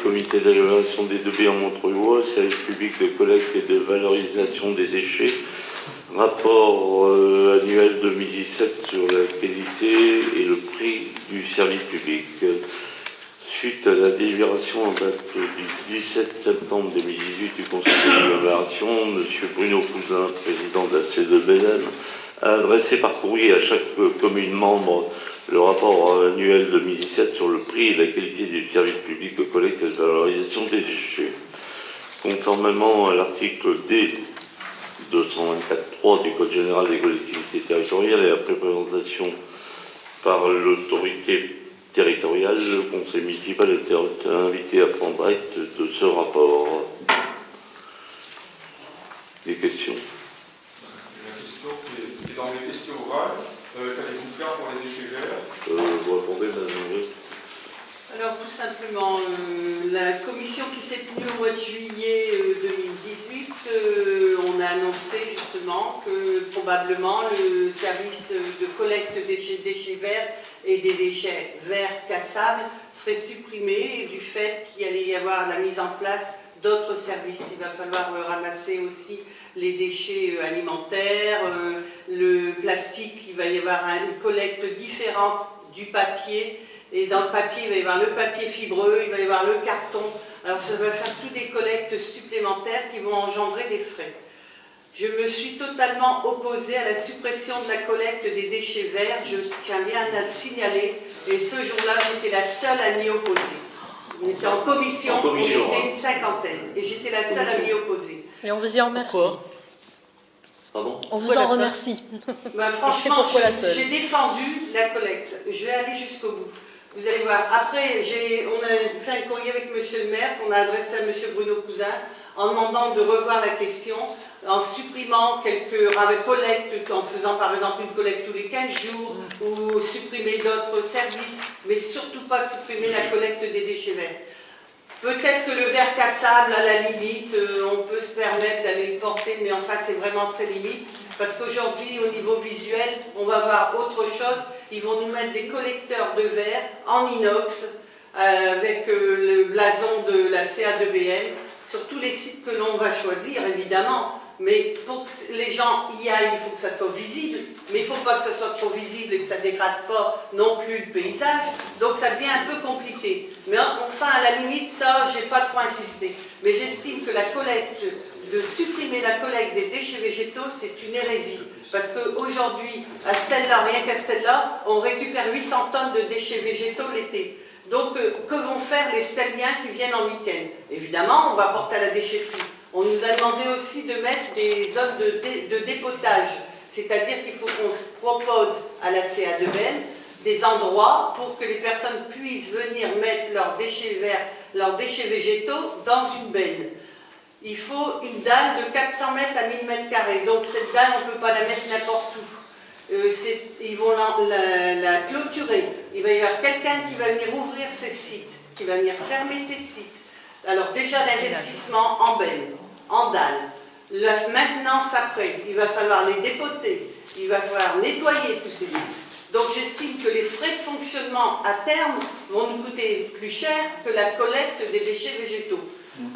comité d'évaluation des devis en Montreuil, service public de collecte et de valorisation des déchets, rapport annuel 2017 sur la qualité et le prix du service public. Suite à la délibération en date du 17 septembre 2018 du Conseil d'agglomération, M. Bruno Cousin, président de la C2BN, a adressé par courrier à chaque commune membre le rapport annuel 2017 sur le prix et la qualité du service public de collecte et de valorisation des déchets. Conformément à l'article D 224.3 du Code général des collectivités territoriales et après présentation par l'autorité territoriale, le Conseil municipal était invité à prendre acte de ce rapport. Des questions? La question qui est dans les questions orales, qu'allez-vous faire pour les déchets verts? Vous répondez, madame. Alors tout simplement, la commission qui s'est tenue au mois de juillet 2018, on a annoncé justement que probablement le service de collecte des déchets verts et des déchets verts cassables serait supprimé du fait qu'il allait y avoir la mise en place d'autres services. Il va falloir ramasser aussi les déchets alimentaires, le plastique, il va y avoir une collecte différente du papier. Et dans le papier, il va y avoir le papier fibreux, il va y avoir le carton. Alors ça va faire toutes des collectes supplémentaires qui vont engendrer des frais. Je me suis totalement opposée à la suppression de la collecte des déchets verts. Je tiens bien à le signaler. Et ce jour-là, j'étais la seule à m'y opposer. On était en commission, on était une cinquantaine. Et j'étais la seule à m'y opposer. Et on vous y remercie. Pourquoi? Pardon? On vous en remercie. Ben, franchement, j'ai défendu la collecte. Je vais aller jusqu'au bout. Vous allez voir. Après, on a fait un courrier avec monsieur le maire qu'on a adressé à monsieur Bruno Cousin en demandant de revoir la question, en supprimant quelques collectes, en faisant par exemple une collecte tous les 15 jours, ou supprimer d'autres services, mais surtout pas supprimer la collecte des déchets verts. Peut-être que le verre cassable, à la limite, on peut se permettre d'aller le porter, mais enfin c'est vraiment très limite, parce qu'aujourd'hui, au niveau visuel, on va voir autre chose. Ils vont nous mettre des collecteurs de verre en inox, avec le blason de la CA2BN, sur tous les sites que l'on va choisir, évidemment. Mais pour que les gens y aillent, il faut que ça soit visible, mais il ne faut pas que ça soit trop visible et que ça ne dégrade pas non plus le paysage, donc ça devient un peu compliqué. Mais enfin, à la limite, ça, je n'ai pas trop insisté. Mais j'estime que la collecte, de supprimer la collecte des déchets végétaux, c'est une hérésie. Parce qu'aujourd'hui, à Stella, rien qu'à Stella, on récupère 800 tonnes de déchets végétaux l'été. Donc, que vont faire les Stelliens qui viennent en week-end? Évidemment, on va porter à la déchetterie. On nous a demandé aussi de mettre des zones de dépotage, c'est-à-dire qu'il faut qu'on se propose à la CA2BN des endroits pour que les personnes puissent venir mettre leurs déchets verts, leurs déchets végétaux dans une benne. Il faut une dalle de 400 mètres à 1000 mètres carrés, donc cette dalle, on ne peut pas la mettre n'importe où. Ils vont la clôturer. Il va y avoir quelqu'un qui va venir ouvrir ces sites, qui va venir fermer ces sites. Alors déjà l'investissement en benne, en dalle, la maintenance après, il va falloir les dépoter, il va falloir nettoyer tous ces sites. Donc j'estime que les frais de fonctionnement à terme vont nous coûter plus cher que la collecte des déchets végétaux.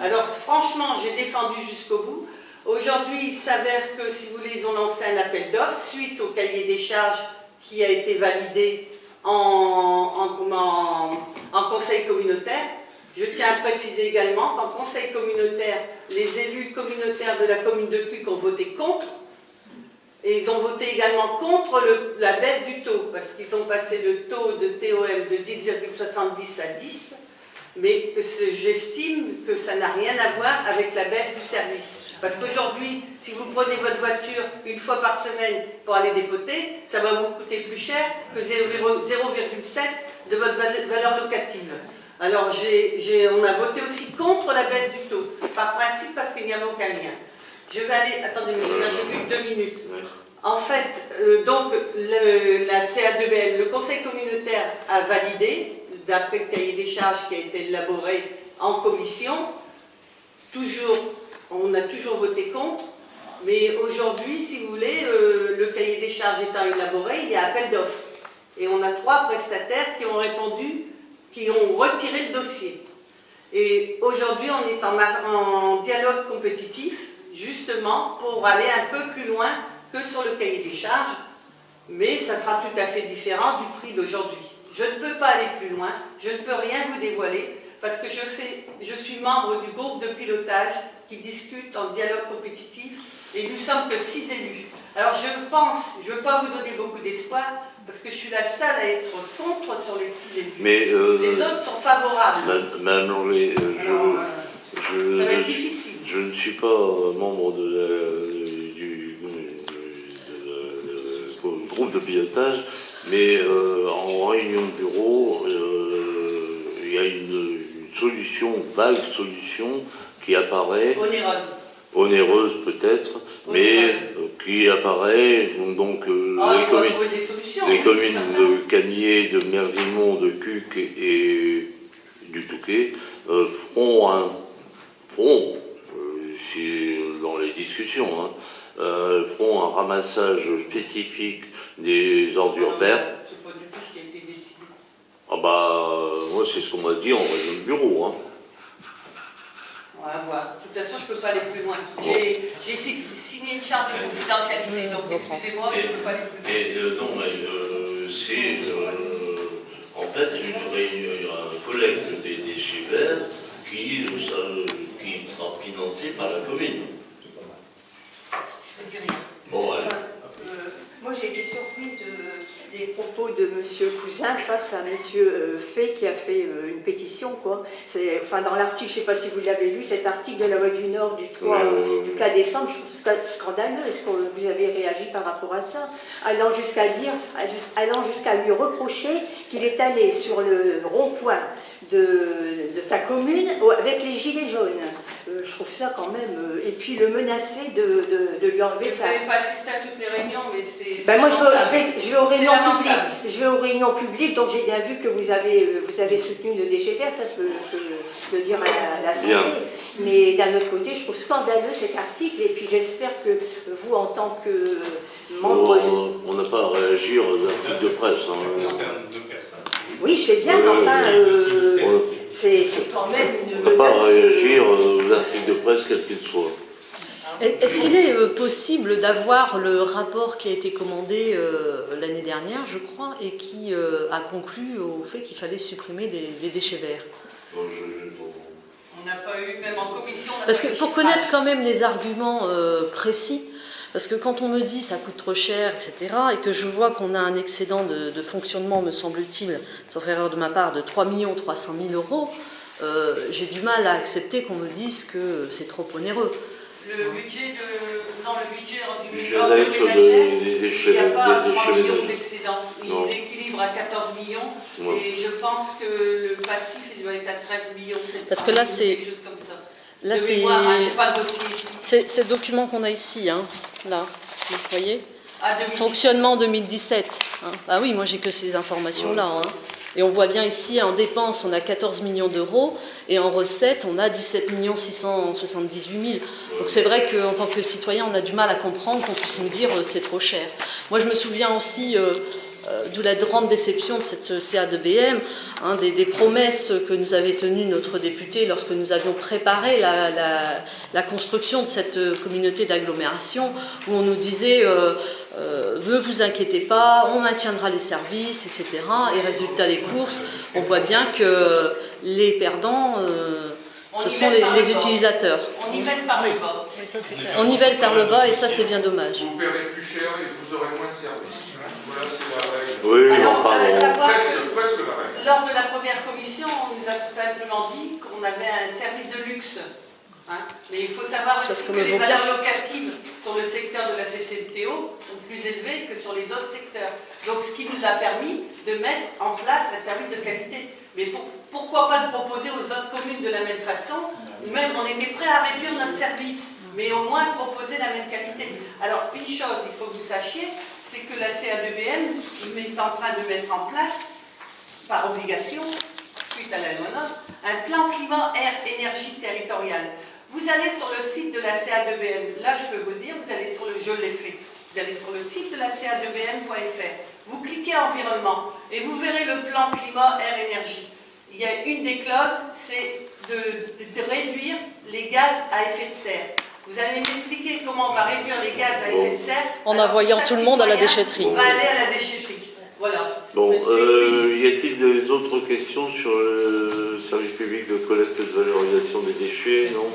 Alors franchement, j'ai défendu jusqu'au bout. Aujourd'hui, il s'avère que, si vous voulez, ils ont lancé un appel d'offres suite au cahier des charges qui a été validé en conseil communautaire. Je tiens à préciser également qu'en conseil communautaire, les élus communautaires de la commune de Cuques ont voté contre. Et ils ont voté également contre la baisse du taux, parce qu'ils ont passé le taux de TOM de 10,70 à 10. Mais j'estime que ça n'a rien à voir avec la baisse du service. Parce qu'aujourd'hui, si vous prenez votre voiture une fois par semaine pour aller dépoter, ça va vous coûter plus cher que 0,7 de votre valeur locative. Alors, on a voté aussi contre la baisse du taux, par principe parce qu'il n'y avait aucun lien. Je vais aller... Attendez, mais j'ai plus que 2 minutes. En fait, donc, la CA2BN, le conseil communautaire a validé, d'après le cahier des charges qui a été élaboré en commission. On a toujours voté contre, mais aujourd'hui, si vous voulez, le cahier des charges étant élaboré, il y a appel d'offres. Et on a 3 prestataires qui ont répondu, qui ont retiré le dossier. Et aujourd'hui, on est en dialogue compétitif, justement, pour aller un peu plus loin que sur le cahier des charges, mais ça sera tout à fait différent du prix d'aujourd'hui. Je ne peux pas aller plus loin, je ne peux rien vous dévoiler, parce que je suis membre du groupe de pilotage qui discute en dialogue compétitif, et nous sommes que 6 élus. Alors je ne veux pas vous donner beaucoup d'espoir, parce que je suis la seule à être contre sur les 6 élus. Mais, les autres sont favorables. Madame Langlais, ça va être difficile. Je ne suis pas membre du groupe de pilotage, mais en réunion de bureau, il y a une solution, vague solution, qui apparaît. Onéreuse peut-être, mais qui apparaît, donc les communes de Cagné, de Merlimont, de Cuques et du Touquet feront dans les discussions, feront un ramassage spécifique des ordures vertes. C'est pas du tout ce qui a été décidé. Ah bah, moi c'est ce qu'on m'a dit en réunion de bureau. On va voir. De toute façon, je ne peux pas aller plus loin. J'ai signé une charte de confidentialité, donc excusez-moi, je ne peux pas aller plus loin. Non, mais c'est en fait une collecte des déchets verts qui sera financée par la commune. Je ne dis rien. Bon, allez. Moi, j'ai été surprise des propos de M. Cousin face à M. Fay qui a fait une pétition, quoi. Enfin, dans l'article, je ne sais pas si vous l'avez lu, cet article de la Loi du Nord du 4 décembre, je trouve ça scandaleux. Est-ce que vous avez réagi par rapport à ça? Allant jusqu'à lui reprocher qu'il est allé sur le rond-point de sa commune avec les gilets jaunes. Je trouve ça quand même... et puis le menacer de lui enlever ça. Vous n'avez pas assisté à toutes les réunions, mais c'est... Ben moi, je vais aux réunions publiques. Je vais aux réunions publiques, donc j'ai bien vu que vous avez soutenu le déchet vert, ça je peux le dire à la santé. Mais d'un autre côté, je trouve scandaleux cet article, et puis j'espère que vous, en tant que membre... On n'a pas à réagir aux articles de presse. Ça concerne 2 personnes. Oui, je sais bien, mais enfin, c'est quand même une... On n'a pas à réagir aux articles de presse, quels qu'ils soient. Est-ce qu'il est possible d'avoir le rapport qui a été commandé l'année dernière, je crois, et qui a conclu au fait qu'il fallait supprimer les déchets verts? On n'a pas eu, même en commission... Parce que pour connaître quand même les arguments précis, parce que quand on me dit ça coûte trop cher, etc., et que je vois qu'on a un excédent de fonctionnement, me semble-t-il, sauf erreur de ma part, de 3 300 000 €, j'ai du mal à accepter qu'on me dise que c'est trop onéreux. Le budget du budget il n'y a pas 3 millions d'excédent. Il équilibre à 14 millions et je pense que le passif il doit être à 13 millions 700. Parce que là, c'est... Quelque chose comme ça. Là, c'est le document qu'on a ici, hein, là, vous voyez. Fonctionnement 2017. Hein. Ah oui, moi j'ai que ces informations-là. Hein. Et on voit bien ici, en dépenses, on a 14 millions d'euros, et en recettes, on a 17 678 000. Donc c'est vrai qu'en tant que citoyen, on a du mal à comprendre qu'on puisse nous dire c'est trop cher. Moi, je me souviens aussi... d'où la grande déception de cette CA2BM, hein, des promesses que nous avait tenues notre député lorsque nous avions préparé la construction de cette communauté d'agglomération, où on nous disait ne vous inquiétez pas, on maintiendra les services, etc. Et résultat des courses, on voit bien que les perdants, ce sont les utilisateurs. On nivelle par le bas. On nivelle par le bas et ça c'est bien dommage. Vous paierez plus cher et vous aurez moins de services. Voilà, c'est la règle. Oui, alors, enfin, presque la règle. lors de la première commission, on nous a simplement dit qu'on avait un service de luxe. Hein. Mais il faut savoir aussi que les valeurs locatives sur le secteur de la CCMTO sont plus élevées que sur les autres secteurs. Donc ce qui nous a permis de mettre en place un service de qualité. Mais pourquoi pas le proposer aux autres communes de la même façon? Même on était prêt à réduire notre service, mais au moins proposer la même qualité. Alors une chose, il faut que vous sachiez, c'est que la CA2BM est en train de mettre en place, par obligation, suite à la loi NOTRe, un plan climat-air-énergie territorial. Vous allez sur le site de la CA2BM, là je peux vous dire, je l'ai fait, vous allez sur le site de la CA2BM.fr, vous cliquez environnement et vous verrez le plan climat-air-énergie. il y a une des clauses, c'est de réduire les gaz à effet de serre. Vous allez m'expliquer comment on va réduire les gaz à effet de serre en envoyant tout le monde à la déchetterie. On va aller à la déchetterie. Voilà. Bon, y a-t-il d'autres questions sur le service public de collecte et de valorisation des déchets? Non.